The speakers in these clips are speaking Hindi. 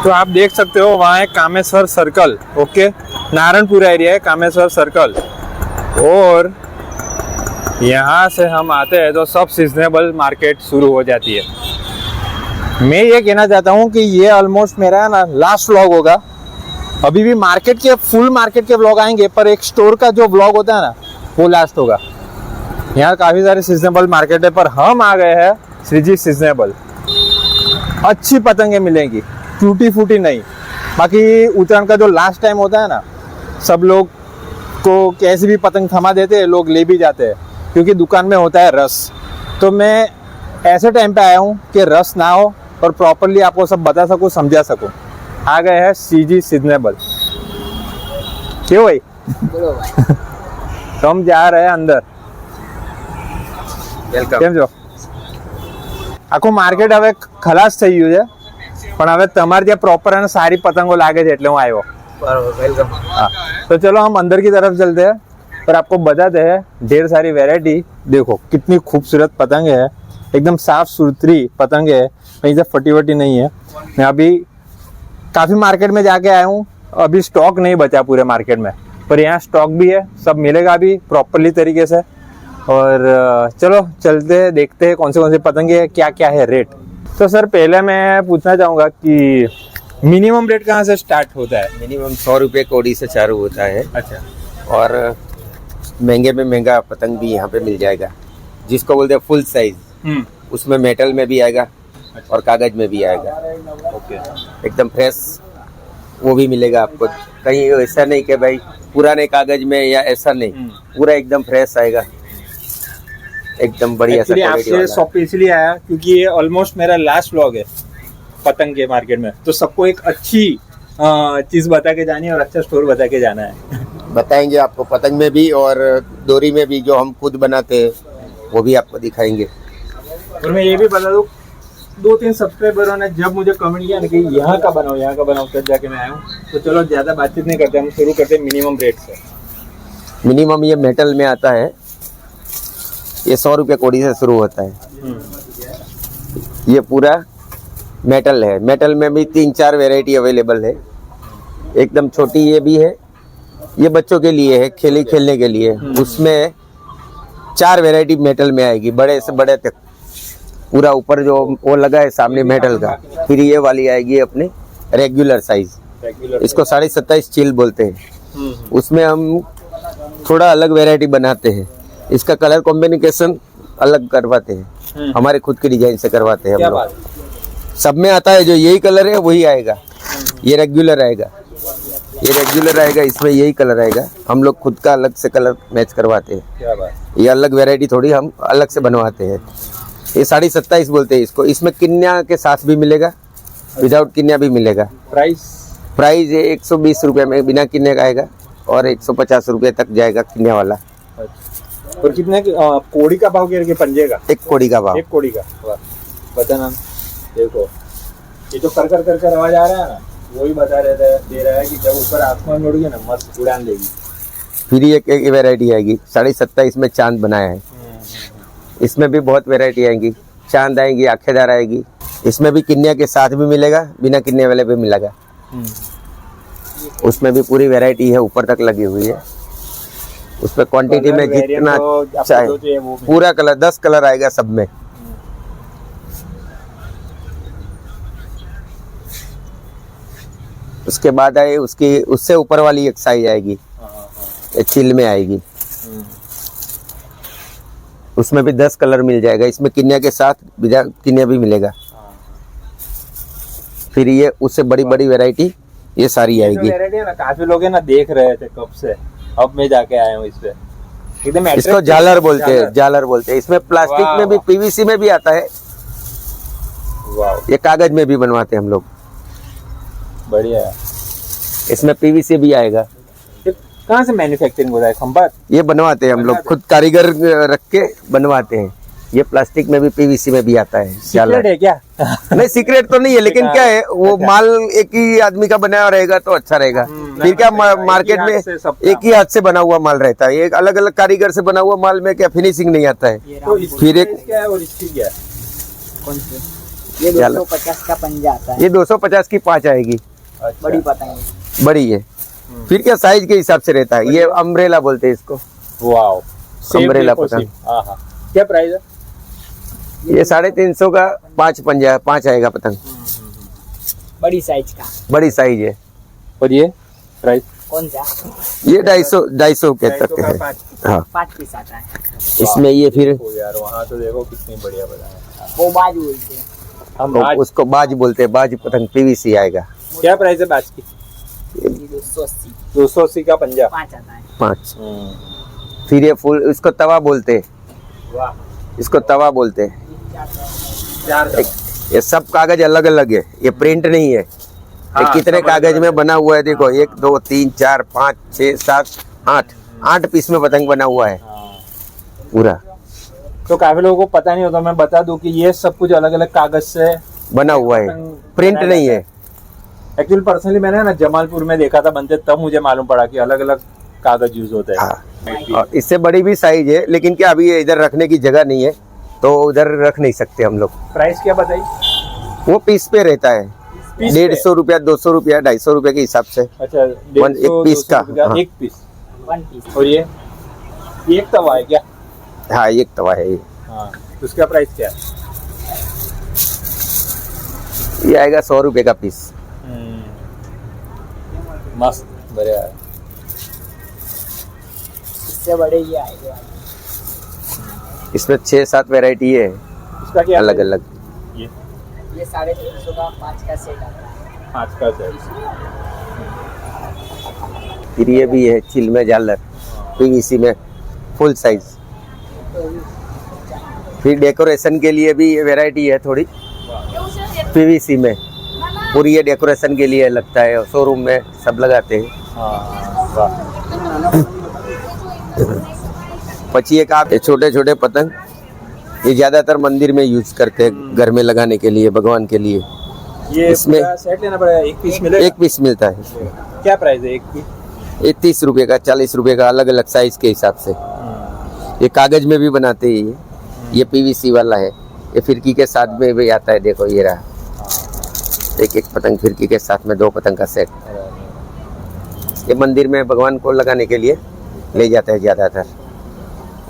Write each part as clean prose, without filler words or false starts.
तो आप देख सकते हो वहाँ है Kameshwar circle. Okay, Narayanpur area है कामेश्वर सर्कल। और यहाँ से हम आते हैं तो सब सीजनेबल मार्केट शुरू हो जाती है। मैं ये कहना चाहता हूँ कि ये ऑलमोस्ट मेरा ना लास्ट व्लॉग होगा। अभी भी मार्केट के फुल मार्केट के व्लॉग आएंगे, पर एक स्टोर का जो व्लॉग होता है ना वो लास्ट होगा। यहाँ काफ़ी सारे सीजनेबल मार्केट है, पर हम आ गए हैं श्रीजी सीजनेबल। अच्छी पतंगें मिलेंगी, टूटी फूटी नहीं। बाकी उत्तरायण का जो लास्ट टाइम होता है ना, सब लोग को कैसी भी पतंग थमा देते हैं, लोग ले भी जाते हैं क्योंकि दुकान में होता है रस। तो मैं ऐसे टाइम पे आया हूँ कि रस ना हो और प्रॉपरली आपको सब बता सकूँ, समझा सकूँ। आ गए हैं सीजी सीजनेबल। क्यों भाई? तो हम जा रहे हैं अंदर। કેમ છો? આખું માર્કેટ હવે ખલાસ થઈ ગયું છે, પણ હવે તમારે ત્યાં પ્રોપર અને સારી પતંગો લાગે છે એટલે હું આવ્યો। वेलकम। हाँ, तो चलो हम अंदर की तरफ चलते हैं, पर आपको बताते हैं ढेर सारी वैरायटी। देखो कितनी खूबसूरत पतंग है, एकदम साफ सुथरी पतंग है, कहीं से फटी वटी नहीं है। मैं अभी काफ़ी मार्केट में जाके आया हूँ, अभी स्टॉक नहीं बचा पूरे मार्केट में, पर यहाँ स्टॉक भी है, सब मिलेगा अभी प्रॉपरली तरीके से। और चलो चलते हैं, देखते हैं कौन से पतंगे हैं, क्या क्या है रेट। तो सर पहले मैं पूछना चाहूँगा कि मिनिमम रेट कहाँ से स्टार्ट होता है? मिनिमम 100 रुपये कोड़ी से चालू होता है। अच्छा। और महंगे में महंगा पतंग भी यहाँ पे मिल जाएगा, जिसको बोलते हैं फुल साइज। उसमें मेटल में भी आएगा और कागज में भी आएगा। ओके, एकदम फ्रेश वो भी मिलेगा आपको। कहीं ऐसा नहीं कि भाई पुराने कागज में या ऐसा नहीं, पूरा एकदम फ्रेश आएगा, एकदम बढ़िया सा क्वालिटी वाला। आपसे शॉप पे इसलिए आया क्योंकि ये ऑलमोस्ट मेरा लास्ट व्लॉग है पतंग के मार्केट में, तो सबको एक अच्छी चीज बता के जानी है और अच्छा स्टोर बता के जाना है। बताएंगे आपको पतंग में भी और डोरी में भी, जो हम खुद बनाते हैं वो भी आपको दिखाएंगे। और मैं ये भी बता दूं, 2-3 सब्सक्राइबरों ने जब मुझे कमेंट किया ना कि यहाँ का बनाओ, तब जाके मैं आया हूँ। तो चलो ज्यादा बातचीत नहीं करते, हम शुरू करते हैं मिनिमम रेट से। मिनिमम ये मेटल में आता है, ये 100 रुपये कोड़ी से शुरू होता है। ये पूरा मेटल है। मेटल में भी 3-4 वैरायटी अवेलेबल है। एकदम छोटी ये भी है, ये बच्चों के लिए है, खेलने के लिए। उसमें 4 वैरायटी मेटल में आएगी, बड़े से बड़े तक। पूरा ऊपर जो वो लगा है सामने मेटल का। फिर ये वाली आएगी अपने रेगुलर साइज, इसको 27.5 चील बोलते हैं। उसमें हम थोड़ा अलग वैरायटी बनाते हैं, इसका कलर कॉम्बिनेशन अलग करवाते हैं, हमारे खुद के डिजाइन से करवाते हैं हम लोग। सब में आता है जो यही कलर है वही आएगा। ये रेगुलर आएगा, ये रेगुलर आएगा, इसमें यही कलर आएगा। हम लोग खुद का अलग से कलर मैच करवाते हैं। क्या बात। ये अलग वैरायटी थोड़ी हम अलग से बनवाते हैं। ये 27.5 बोलते हैं इसको। इसमें किन्या के साथ भी मिलेगा, विदाउट किन्या भी मिलेगा। प्राइस 120 रुपये में बिना किन्ने का आएगा और 150 रुपये तक जाएगा किन्या वाला। और कितने कोड़ी का भाव के पंजे का? एक कोड़ी का भाव। एक कोड़ी का बताना। देखो ये जो कर कर आवाज आ रहा है ना, वही बता दे रहा है कि जब ऊपर आसमान में उड़ेगी ना, मस्त उड़ान देगी। फिर एक वैरायटी आएगी 27.5 में चांद बनाया है। इसमें भी बहुत वैरायटी आएंगी, चांद आएंगी, आखेदार आएगी। इसमें भी किन्या के साथ भी मिलेगा, बिना किन्ने वाले भी मिलेगा। उसमें भी पूरी वैरायटी है, ऊपर तक लगी हुई है। उसमें क्वांटिटी में जितना चाहे पूरा कलर, 10 कलर आएगा सब में। उसके बाद आए उसकी उससे ऊपर वाली एक साइज आएगी, चिल में आएगी। उसमें भी 10 कलर मिल जाएगा। इसमें किन्या के साथ बिना किन्या भी मिलेगा। फिर ये उससे बड़ी बड़ी वैरायटी ये सारी आएगी। वैरायटी है ना, काफी लोग है ना देख रहे थे कब से, अब मैं जाके आया हूँ इस पे। एकदम इसको झालर बोलते हैं, झालर बोलते हैं। इसमें प्लास्टिक में भी, पीवीसी में भी आता है। ये कागज में भी बनवाते हैं हम लोग। बढ़िया है। इसमें पीवीसी भी आएगा। कहाँ से मैन्युफैक्चरिंग होता है? खंभात? ये बनवाते हैं हम लोग, खुद कारीगर रख के बनवाते हैं। ये प्लास्टिक में भी, पीवीसी में भी आता है। सीक्रेट है क्या? नहीं सीक्रेट तो नहीं है, लेकिन क्या है वो माल एक ही आदमी का बनाया रहेगा तो अच्छा रहेगा। फिर क्या मार्केट में एक ही हाथ से बना हुआ माल रहता है। एक अलग अलग कारीगर से बना हुआ माल में क्या फिनिशिंग नहीं आता है। फिर एक ये चलो। 250 का पंजा आता है। ये 250 की 5 आएगी, बड़ी पतंग। बड़ी है। फिर क्या साइज के हिसाब से रहता है, ये अम्ब्रेला बोलते हैं इसको। वाओ, अम्ब्रेला पतंग। हाँ हाँ, क्या प्राइस है? ये 350 का 5 पंजा, 5 आएगा पतंग, बड़ी साइज का। बड़ी साइज है। और ये प्राइस? कौन सा? ये 250 कह सकते हैं। हाँ, 5 पीस आता है। इसमें ये फिर ओ यार, वहाँ तो देखो कितनी बढ़िया बनाया। वो बाज बोलते हैं। हम आज उसको बाज बोलते हैं, बाज पतंग PVC आएगा। क्या प्राइस है बैच की? ये 280 280 का पंजा। 5 आता है। 5। फिर ये फुल, इसको तवा बोलते हैं, वाह, इसको तवा बोलते हैं। 4 ये सब कागज अलग अलग है, ये प्रिंट नहीं है। ये हाँ, कितने समझ कागज गया। में बना हुआ है देखो, 1 2 3 4 5 6 7 8 पीस में पतंग बना हुआ है पूरा, तो काफी लोगों को पता नहीं होता, मैं बता दूं कि ये सब कुछ अलग अलग कागज से बना हुआ है, प्रिंट नहीं है। एक्चुअली पर्सनली मैंने ना जमालपुर में देखा था बनते, तब मुझे मालूम पड़ा कि अलग अलग कागज यूज होते हैं। हाँ, और इससे बड़ी भी साइज है, लेकिन क्या अभी ये इधर रखने की जगह नहीं है, तो उधर रख नहीं सकते हम लोग। प्राइस क्या बताई? वो पीस पे रहता है, पीस पे? 150 रुपया, 200 रुपया, 250 रुपये के हिसाब से। अच्छा, एक पीस का, हाँ। एक पीस। 1 पीस। और ये एक तवा है क्या? हाँ, एक तवा है ये। हाँ, उसका प्राइस क्या है? ये आएगा 100 रुपये का पीस। मस्त, बढ़िया है। इससे बड़े ये आएंगे। इसमें 6-7 वैरायटी है, उसका क्या अलग प्राइस? अलग। ये ये 350 का 5 का सेट आता है। 5 का सेट। फिर ये भी है चिल में झालर, PVC में फुल साइज। फिर डेकोरेशन के लिए भी ये वैरायटी है थोड़ी, PVC में पूरी, ये डेकोरेशन के लिए लगता है, शोरूम में सब लगाते हैं। हाँ, वाह। पची एक आप छोटे छोटे पतंग, ये ज्यादातर मंदिर में यूज करते हैं, घर में लगाने के लिए, भगवान के लिए। ये इसमें पूरा सेट लेना पड़ेगा, एक पीस मिलेगा? एक पीस मिलता है। क्या प्राइस है एक पीस? ये 30 रुपये का, 40 रुपये का, अलग अलग साइज के हिसाब से। ये कागज में भी बनाते हैं ये PVC वाला है। ये फिरकी के साथ में भी आता है, देखो ये रहा, एक पतंग फिरकी के साथ में 2 पतंग का सेट। ये मंदिर में भगवान को लगाने के लिए ले जाते हैं ज्यादातर।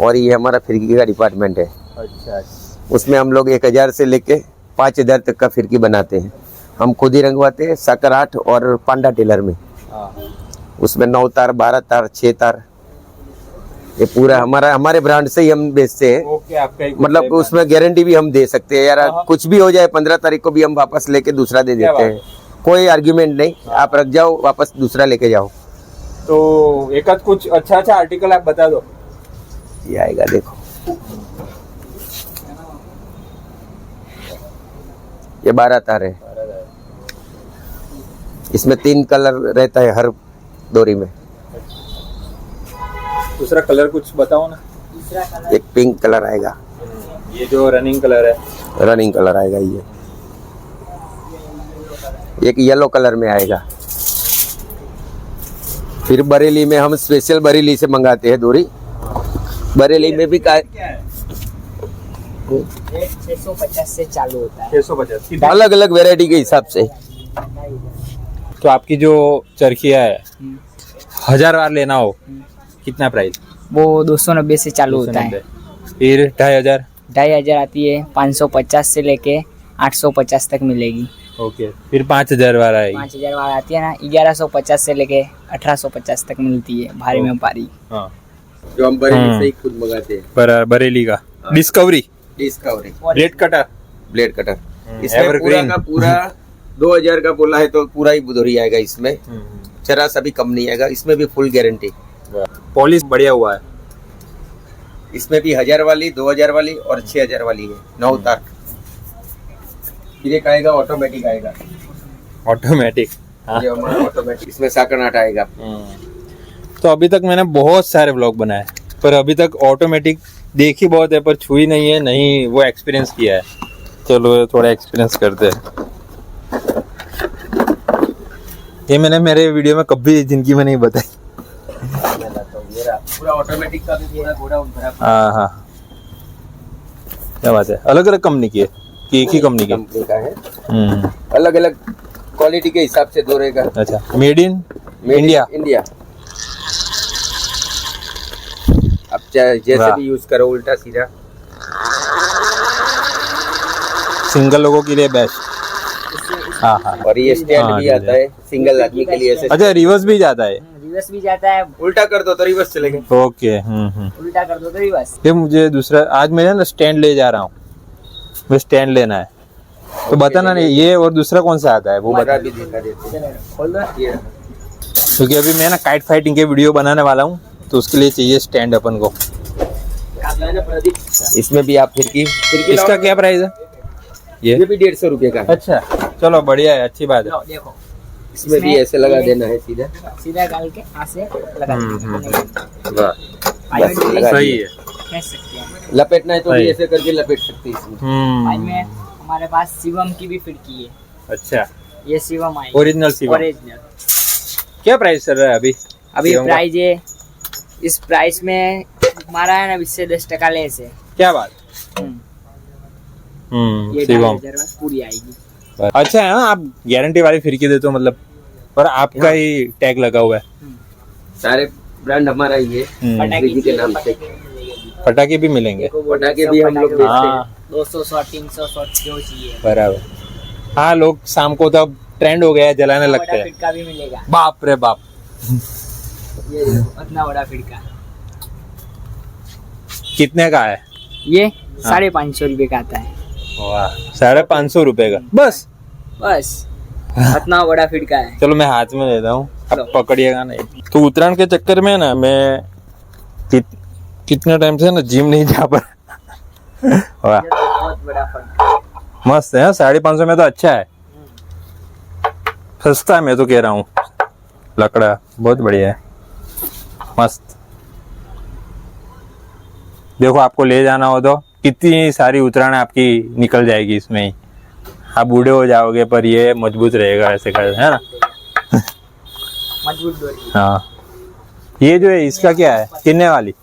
और ये हमारा फिरकी का डिपार्टमेंट है, अच्छा, उसमें हम लोग 1000 से लेके 5000 तक का फिरकी बनाते हैं। हम खुद ही रंगवाते हैं, साकर 8 और पांडा टेलर में। हाँ। उसमें 9 तार, 12 तार, 6 तार, ये पूरा हमारे ब्रांड से ही हम बेचते हैं। ओके, आपका एक मतलब उसमें गारंटी भी हम दे सकते हैं यार, हाँ। कुछ भी हो जाए 15 तारीख को भी हम वापस लेके दूसरा दे क्या देते बात हैं, कोई आर्ग्यूमेंट नहीं। आप रख जाओ, वापस दूसरा लेके जाओ। तो एक आध कुछ अच्छा आर्टिकल आप बता दो। ये आएगा देखो, ये 12 तार है, इसमें 3 कलर रहता है हर डोरी में। दूसरा कलर कुछ बताओ ना। दूसरा कलर एक पिंक कलर आएगा, ये जो रनिंग कलर है। रनिंग कलर आएगा ये। एक येलो कलर में आएगा। फिर बरेली में हम स्पेशल बरेली से मंगाते हैं डोरी। बरेली में भी रेट 650 से चालू होता है। 650 की। अलग अलग वैरायटी के हिसाब से। तो आपकी जो चरखिया है 1000 बार लेना हो कितना प्राइस? वो 290 से चालू होता है। फिर 2500? 2500 आती है, 550 से लेके 850 तक मिलेगी। ओके, फिर 5000 बार आएगी। 5000 वाला आती है ना, 1150 से लेके 1850 तक मिलती है, भारी में भारी। हाँ, जो हम बरेली से ही खुद मंगाते हैं। बरेली का discovery discovery blade cutter. Blade cutter, इसमें पूरा एवरग्रीन। का पूरा 2000 का बोला है तो पूरा ही बुधोरी आएगा। इसमें जरा सा भी कम नहीं आएगा, इसमें भी फुल गारंटी। पॉलिश बढ़िया हुआ है। इसमें भी 1000 वाली, 2000 वाली और 6000 वाली है, 9 तार। फिर एक आएगा ऑटोमेटिक आएगा, ऑटोमेटिक। हाँ। ये हमारा ऑटोमेटिक, इसमें साकर नाटा आएगा। तो अभी तक मैंने बहुत सारे व्लॉग बनाए, पर अभी तक ऑटोमेटिक देखी बहुत है, पर छुई नहीं है, नहीं वो एक्सपीरियंस किया है। चलो थोड़ा एक्सपीरियंस करते हैं। ये मैंने मेरे वीडियो में कभी जिंदगी में नहीं बताई। पूरा ऑटोमेटिक का भी पूरा घोड़ा भरा। हाँ हाँ, क्या बात है, अलग अलग कंपनी की है। कि एक ही कंपनी के? कंपनी का है, अलग अलग क्वालिटी के हिसाब से दो रहेगा। अच्छा, मेड इन इंडिया। इंडिया। अब चाहे जैसे वाह। भी यूज करो, उल्टा सीधा। सिंगल लोगों के लिए बेस्ट। हाँ हाँ। और ये स्टैंड हाँ, भी आता है सिंगल आदमी के लिए। ऐसे अच्छा, रिवर्स भी जाता है? रिवर्स भी जाता है, उल्टा कर दो तो रिवर्स चलेगा। ओके। उल्टा कर दो तो रिवर्स। ये मुझे दूसरा, आज मैं ना स्टैंड ले जा रहा हूँ, मैं स्टैंड लेना है, तो बताना नहीं ये और दूसरा कौन सा आता है वो बता। भी दिखा देते हैं। खोल दो। ये क्योंकि अभी मैं ना काइट फाइटिंग के वीडियो बनाने वाला हूँ, तो उसके लिए चाहिए स्टैंड अपन को। इसमें भी आप खिड़की इसका क्या प्राइस है? ये भी 150 रुपए का है। अच्छा, चलो बढ़िया है, अच्छी बात है। लो देखो, इसमें भी ऐसे लगा देना है सीधा। सीधा डाल के हाथ से लगा दो। वाह, बस लगा सही दिया। है। कह सकते हैं। लपेटना है तो भी सही। ऐसे करके लपेट सकते हैं इसमें। भाई में हमारे पास शिवम की भी खिड़की है। अच्छा, ये शिवम आई, ओरिजिनल शिवम। ओरिजिनल। क्या प्राइस चल रहा है अभी? अभी शिवम का? प्राइस है, इस प्राइस में हमारा है ना, इससे 10% लेस है। क्या बात? ये शिवम 2,500 में पूरी आएगी। अच्छा है। हाँ, आप गारंटी वाली खिड़की देते हो मतलब, पर आपका ही टैग लगा हुआ है। सारे ब्रांड हमारा ही है। पटाखे के नाम से। पटाखे भी मिलेंगे? पटाखे भी हम लोग बेचते हैं। हाँ 200 100 300 जो चाहिए। बराबर। हाँ, लोग शाम को तब ट्रेंड हो गया है, जलाने लगते बड़ा हैं। फिटका भी मिलेगा। बाप रे बाप। ये देखो, इतना बड़ा फिटका। कितने का है? ये 550 रुपए का आता है। वाह, 550 रुपए का बस? बस इतना बड़ा फिटका है। चलो मैं हाथ में लेता हूँ, अब पकड़िएगा नहीं। तो उत्तरायण के चक्कर में ना मैं कितने टाइम से ना जिम नहीं जा पा। वाह, ये तो बहुत बड़ा फर्क। मस्त है। 550 में तो अच्छा है, सस्ता है। मैं तो कह रहा हूँ, लकड़ा बहुत बढ़िया है, मस्त। देखो, आपको ले जाना हो तो कितनी सारी उत्तरायण आपकी निकल जाएगी इसमें ही। आप बूढ़े हो जाओगे पर ये मजबूत रहेगा, ऐसे कर, है ना? मजबूत डोरी। हाँ। ये जो है इसका क्या है, कितने वाली?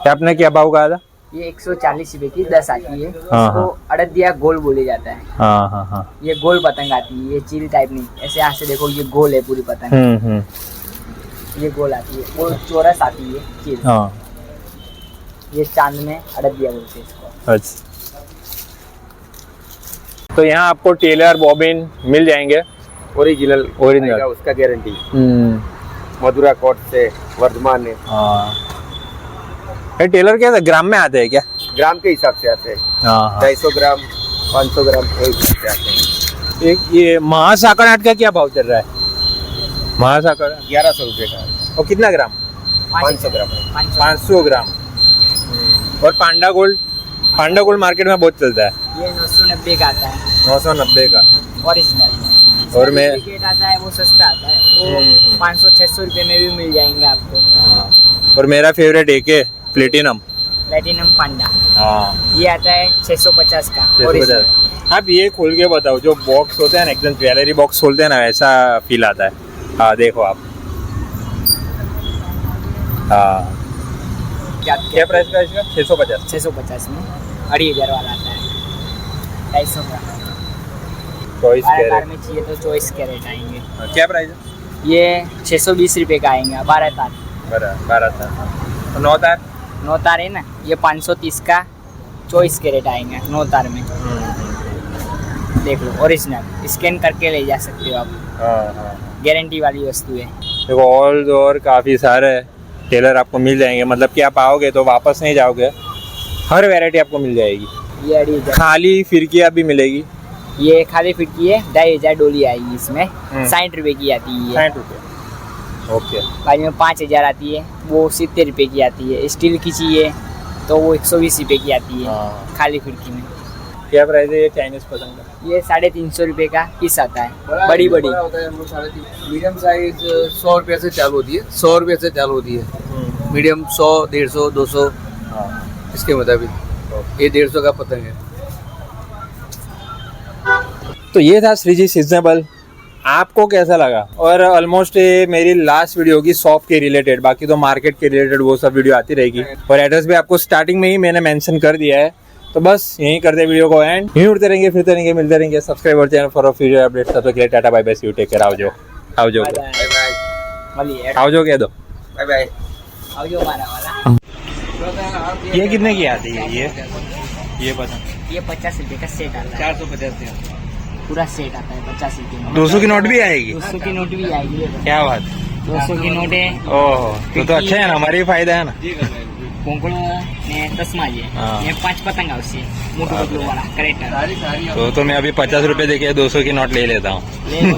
आपने क्या भाव कहा था? ये 140 रुपए की 10 आती है। हाँ, इसको अड़दिया गोल बोले जाता है। हाँ हाँ हाँ। ये गोल पतंग आती है, ये चील टाइप नहीं। ऐसे यहाँ से देखो, ये गोल है पूरी पतंग। ये गोल आती है, वो चौरस आती है चील। हाँ। ये चांद में अड़दिया बोलते हैं इसको। अच्छा, तो यहाँ आपको टेलर बॉबिन मिल जाएंगे ओरिजिनल ओरिजिनल। उसका गारंटी। मधुरा कोट से वर्धमान है। हाँ। ये टेलर क्या ग्राम में आते हैं क्या? ग्राम के हिसाब से आते हैं। हाँ। 250 ग्राम 500 ग्राम के हिसाब से आते हैं। एक ये महासाकर आट का क्या भाव चल रहा है? महासाकर 1100 रुपए का है। और कितना ग्राम? 500 ग्राम। 500 ग्राम। और पांडा गोल्ड? पांडा गोल्ड मार्केट में बहुत चलता है। ये 990 का आता है, 990 का। ओरिजिनल। और मैं सर्टिफिकेट आता है, वो सस्ता आता है, वो 500-600 रुपए में भी मिल जाएंगे आपको। और मेरा फेवरेट एक है प्लेटिनम। प्लेटिनम पांडा, हाँ, ये आता है 650 का। 650। आप ये खोल के बताओ, जो बॉक्स होते हैं ना, एकदम ज्वेलरी बॉक्स खोलते हैं ना, ऐसा फील आता है। हाँ देखो आप। हाँ, क्या प्राइस का इसका? 650। 650 में 2,500 वाला आता है, 250 का। Choice 12 carat. में चाहिए तो चॉइस कैरेट आएंगे। क्या प्राइस है? ये 620 रुपए का आएंगे, 12 तार। 12 था। 9 तार? 9 तार है ना, ये 530 का चॉइस कैरेट आएंगे 9 तार में। देख लो, ओरिजिनल, स्कैन करके ले जा सकते हो आप। हाँ। गारंटी वाली वस्तु है। देखो, ऑल और काफ़ी सारे टेलर आपको मिल जाएंगे, मतलब कि आप आओगे तो वापस नहीं जाओगे। हर वैरायटी आपको मिल जाएगी। ये 2,500। खाली फिरकियाँ भी मिलेगी। ये खाली फिट की है, 2,500 डोली आएगी इसमें। 60 रुपए की आती है। 60 रुपये। ओके। बाद में 5,000 आती है, वो 70 रुपए की आती है। स्टील की चाहिए तो वो 120 रुपए की आती है। हाँ। खाली खिड़की में क्या प्राइस है ये चाइनीज पतंग का? ये 350 रुपए का पीस आता है, बड़ी बड़ी। मीडियम साइज 100 रुपये से चालू होती है, 100 रुपये से चालू होती है। मीडियम 100, 150, 200 हाँ। इसके मुताबिक। ये 150 का पतंग है। तो ये था श्रीजी सीजनेबल। आपको कैसा लगा? और ऑलमोस्ट ये मेरी लास्ट वीडियो होगी शॉप के रिलेटेड, बाकी तो मार्केट के रिलेटेड वो सब वीडियो आती रहेगी। और एड्रेस भी आपको स्टार्टिंग में ही मैंने मेंशन कर दिया है तो बस यहीं करते वीडियो को एंड, यहीं उड़ते रहेंगे, फिरते रहेंगे, मिलते रहेंगे। सब्सक्राइब और चैनल फॉर फ्यूचर अपडेट। तब तक के लिए ta ta bye bye, see you, take care. आओ बाय बाय। वाली आओ कह दो। Bye bye. आओ जो हमारा वाला। ये कितने की आती है ये पता? ये 50 रुपए का सेट आता है। 450 पूरा सेट आता है 50 रुपए में। 200 की नोट भी आएगी? 200 की नोट भी आएगी। क्या बात, 200 की नोट है। ओह तो अच्छा है ना, हमारा ही फायदा है ना। कोंकण ने तस्मा है, हाँ। ये 5 पतंग आवश्य मोटू बदलू वाला करेक्टर। तो मैं अभी 50 रुपए देके 200 की नोट ले लेता हूँ। ले लो।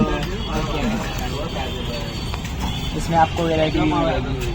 इसमें आपको वैरायटी भी मिलेगी।